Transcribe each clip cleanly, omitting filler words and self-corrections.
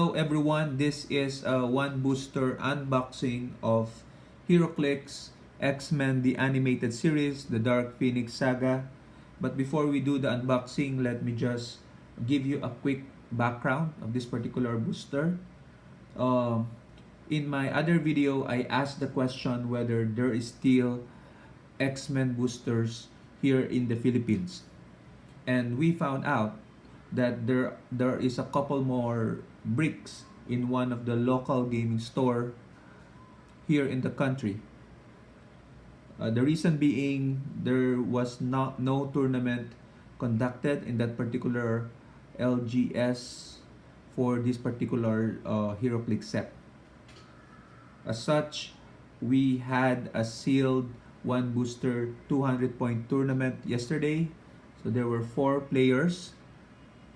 Hello everyone, this is a one booster unboxing of Heroclix X-Men the animated series, the Dark Phoenix Saga. But before we do the unboxing, let me just give you a quick background of this particular booster. Um, in my other video, I asked the question whether there is still X-Men boosters here in the Philippines. And we found out that there is a couple more bricks in one of the local gaming store here in the country. The reason being there was no tournament conducted in that particular LGS for this particular Heroclix set. As such, we had a sealed one booster 200 point tournament yesterday. So there were 4 players.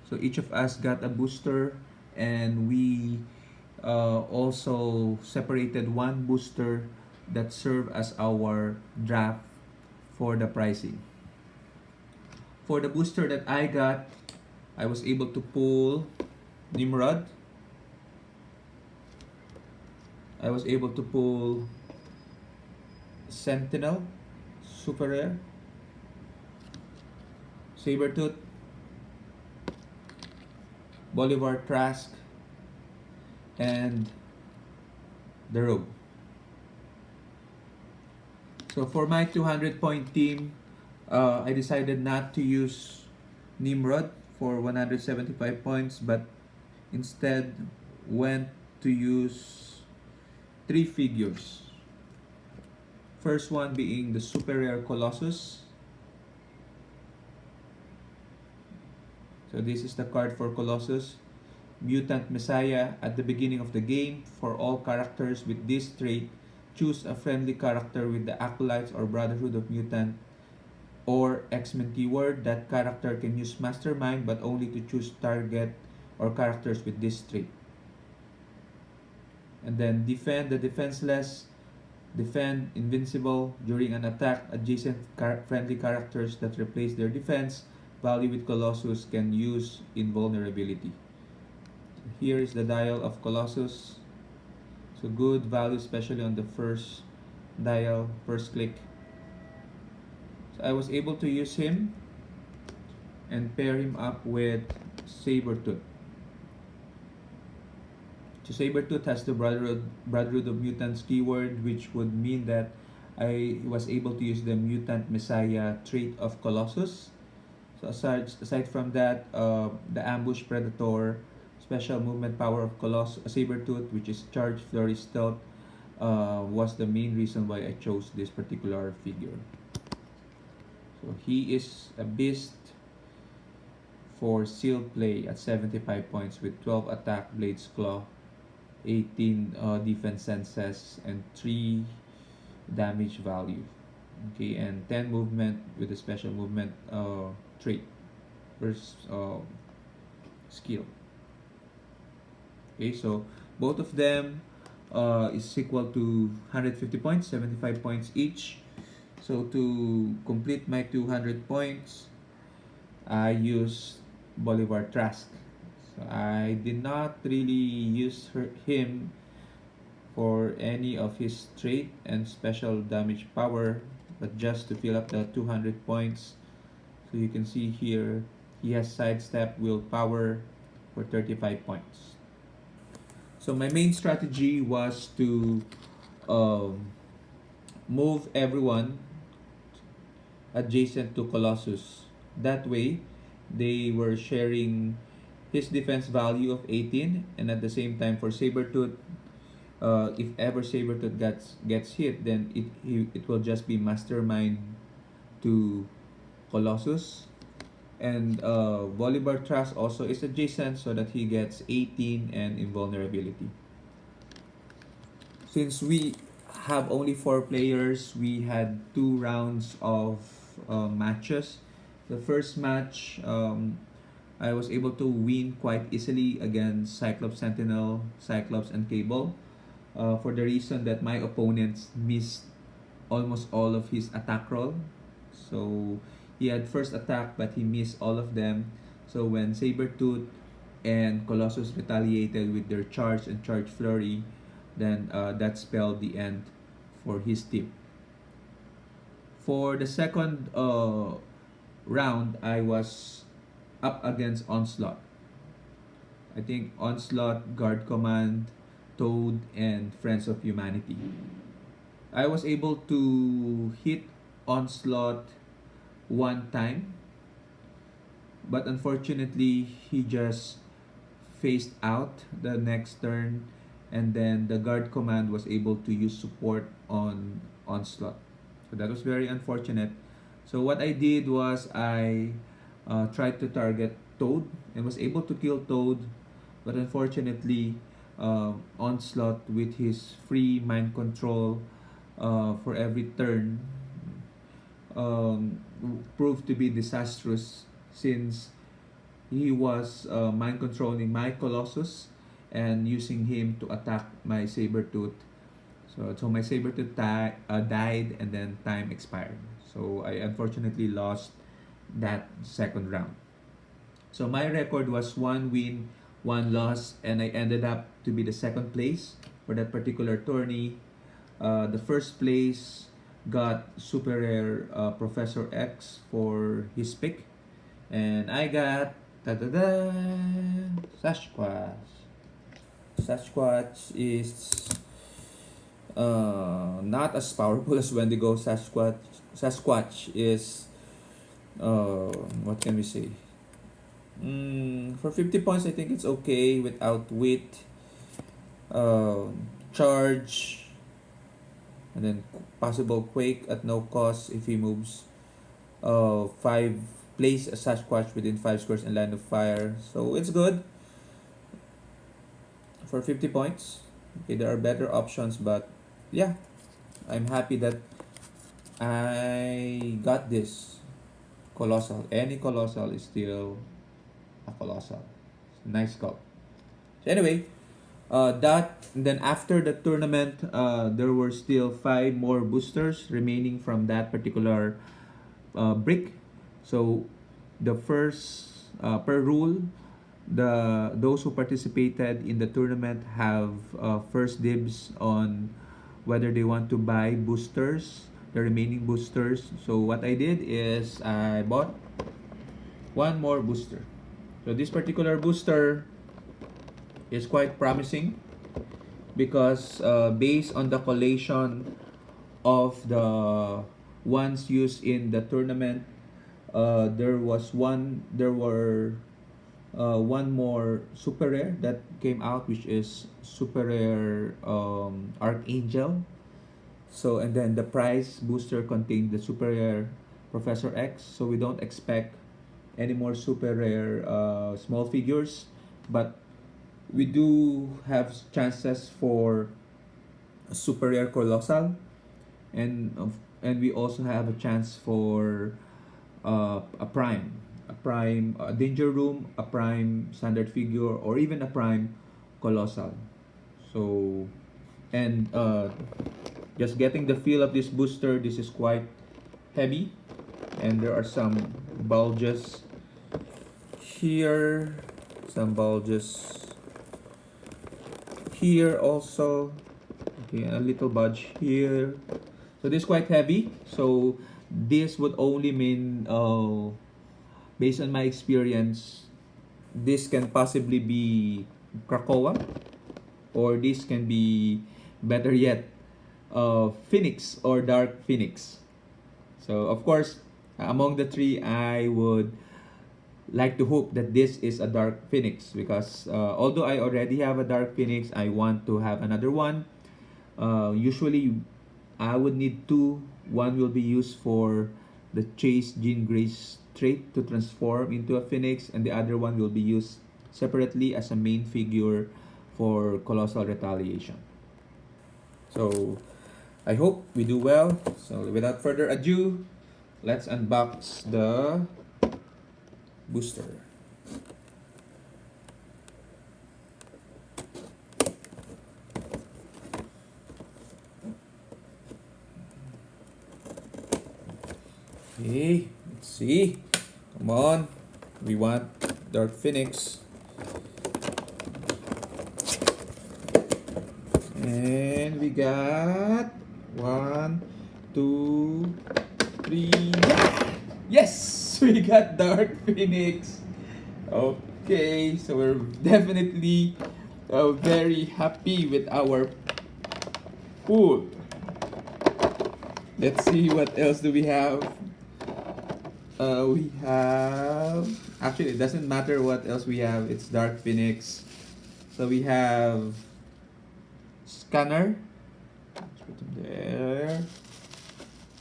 So each of us got a booster, and we also separated one booster that served as our draft for the pricing. For the booster that I got, I was able to pull Nimrod. I was able to pull Sentinel, Super Rare, Sabertooth, Bolivar Trask, and the Rogue. So for my 200 point team, I decided not to use Nimrod for 175 points, but instead went to use 3 figures. First one being the Super Rare Colossus. So this is the card for Colossus. Mutant Messiah. At the beginning of the game, for all characters with this trait, choose a friendly character with the Acolytes or Brotherhood of Mutant or X-Men keyword. That character can use Mastermind, but only to choose target or characters with this trait. And then defend the defenseless. Defend invincible. During an attack, adjacent friendly characters that replace their defense value with Colossus can use invulnerability. Here is the dial of Colossus. So good value, especially on the first dial, first click. So I was able to use him and pair him up with Sabertooth. So Sabertooth has the Brotherhood of Mutants keyword, which would mean that I was able to use the Mutant Messiah trait of Colossus. So aside from that, the Ambush Predator, special movement power of Sabertooth, which is Charge, Flurry, Stealth, was the main reason why I chose this particular figure. So he is a beast for sealed play at 75 points with 12 attack, Blade's Claw, 18 defense senses, and 3 damage value. Okay, and 10 movement with a special movement trait versus skill. Okay, so both of them is equal to 150 points, 75 points each. So to complete my 200 points, I used Bolivar Trask. So I did not really use him for any of his trait and special damage power, but just to fill up the 200 points. So you can see here, he has sidestep, willpower for 35 points. So my main strategy was to move everyone adjacent to Colossus. That way, they were sharing his defense value of 18, and at the same time for Sabertooth, if ever Sabertooth gets hit, then it will just be Mastermind to Colossus. And Bolivar Trask also is adjacent so that he gets 18 and invulnerability. Since we have only 4 players, we had 2 rounds of matches. The first match, I was able to win quite easily against Cyclops Sentinel, Cyclops, and Cable. For the reason that my opponents missed almost all of his attack roll. So he had first attack, but he missed all of them. So when Sabertooth and Colossus retaliated with their charge and charge flurry, then that spelled the end for his team. For the second round, I was up against Onslaught. I think Onslaught, Guard Command, Toad, and Friends of Humanity. I was able to hit Onslaught one time, but unfortunately, he just phased out the next turn, and then the Guard Command was able to use support on Onslaught. So that was very unfortunate. So what I did was I tried to target Toad and was able to kill Toad, but unfortunately, Onslaught with his free mind control for every turn proved to be disastrous since he was mind controlling my Colossus and using him to attack my Sabertooth. So my Sabertooth died and then time expired. So I unfortunately lost that second round. So my record was 1 win, 1 loss, and I ended up to be the second place for that particular tourney. The first place got super rare Professor X for his pick, and I got da-da-da, Sasquatch. Sasquatch is not as powerful as Wendigo. Sasquatch is what can we say? For 50 points, I think it's okay without wit, charge, and then possible quake at no cost if he moves. 5 place a Sasquatch within 5 squares in line of fire, so it's good for 50 points. Okay, there are better options, but yeah, I'm happy that I got this Colossal. Any Colossal is still a Colossal. Nice call. So anyway, then after the tournament, there were still 5 more boosters remaining from that particular brick. So the first per rule, those who participated in the tournament have first dibs on whether they want to buy boosters, the remaining boosters. So what I did is I bought one more booster. So this particular booster is quite promising because based on the collation of the ones used in the tournament, there were one more super rare that came out, which is super rare Archangel. So and then the prize booster contained the super rare Professor X. So we don't expect any more super rare small figures, but we do have chances for a super rare Colossal, and we also have a chance for a prime danger room, a prime standard figure, or even a prime Colossal. So and just getting the feel of this booster, this is quite heavy, and there are some bulges here, some bulges here also. Okay, a little bulge here. So this is quite heavy. So this would only mean, based on my experience, this can possibly be Krakoa, or this can be, better yet, Phoenix or Dark Phoenix. So of course, among the three, I would like to hope that this is a Dark Phoenix because although I already have a Dark Phoenix, I want to have another one. Usually, I would need two. One will be used for the Chase Jean Grace trait to transform into a Phoenix, and the other one will be used separately as a main figure for Colossal Retaliation. So I hope we do well. So without further ado, let's unbox the booster. Okay, let's see. Come on. We want Dark Phoenix. And we got 1, 2, 3. Yes! We got Dark Phoenix. Okay, so we're definitely very happy with our pool. Let's see what else do we have. We have, actually it doesn't matter what else we have, it's Dark Phoenix. So we have scanner. Let's put them there.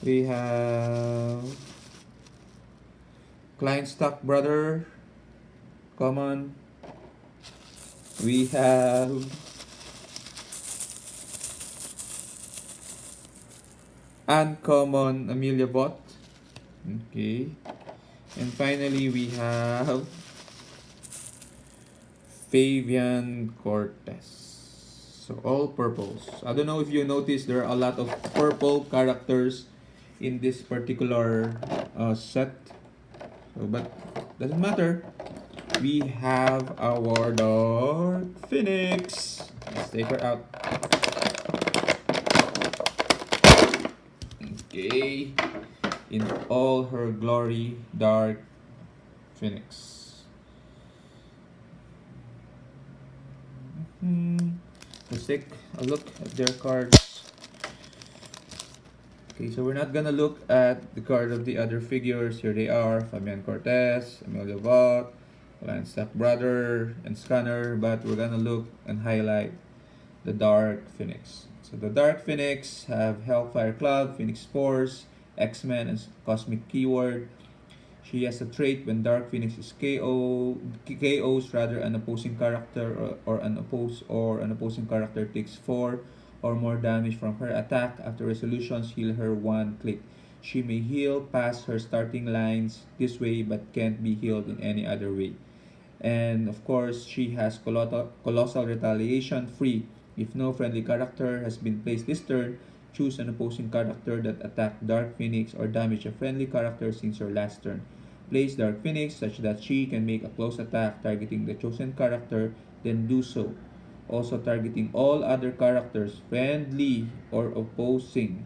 We have client stock brother, common. We have uncommon Amelia bot. Okay. And finally we have Fabian Cortez. So all purples. I don't know if you noticed there are a lot of purple characters in this particular set. So, but doesn't matter. We have our Dark Phoenix. Let's take her out. Okay. In all her glory, Dark Phoenix. Let's take a look at their cards. Okay, so we're not gonna look at the card of the other figures. Here they are: Fabian Cortez, Emilio Vaught, Lion Stock Brother, and Scanner. But we're gonna look and highlight the Dark Phoenix. So the Dark Phoenix have Hellfire Club, Phoenix Force, X-Men, and Cosmic Keyword. She has a trait when Dark Phoenix is KOs rather an opposing character or an opposing character takes 4 or more damage from her attack. After resolutions, heal her 1 click. She may heal past her starting lines this way but can't be healed in any other way. And of course, she has Colossal Retaliation free. If no friendly character has been placed this turn, choose an opposing character that attacked Dark Phoenix or damage a friendly character since your last turn. Place Dark Phoenix such that she can make a close attack targeting the chosen character, then do so. Also targeting all other characters, friendly or opposing,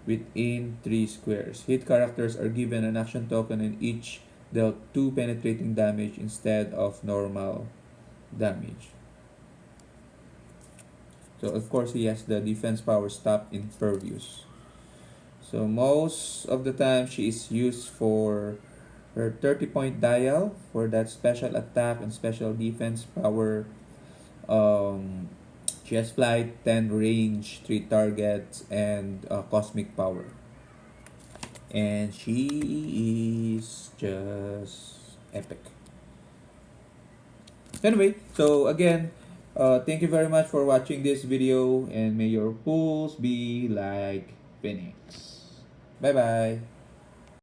within 3 squares. Hit characters are given an action token and each dealt 2 penetrating damage instead of normal damage. So of course he has the defense power stop impervious. So most of the time she is used for her 30-point dial for that special attack and special defense power. She has flight, 10 range, 3 targets, and cosmic power. And she is just epic. Anyway, so again, thank you very much for watching this video, and may your pools be like Phoenix. Bye bye.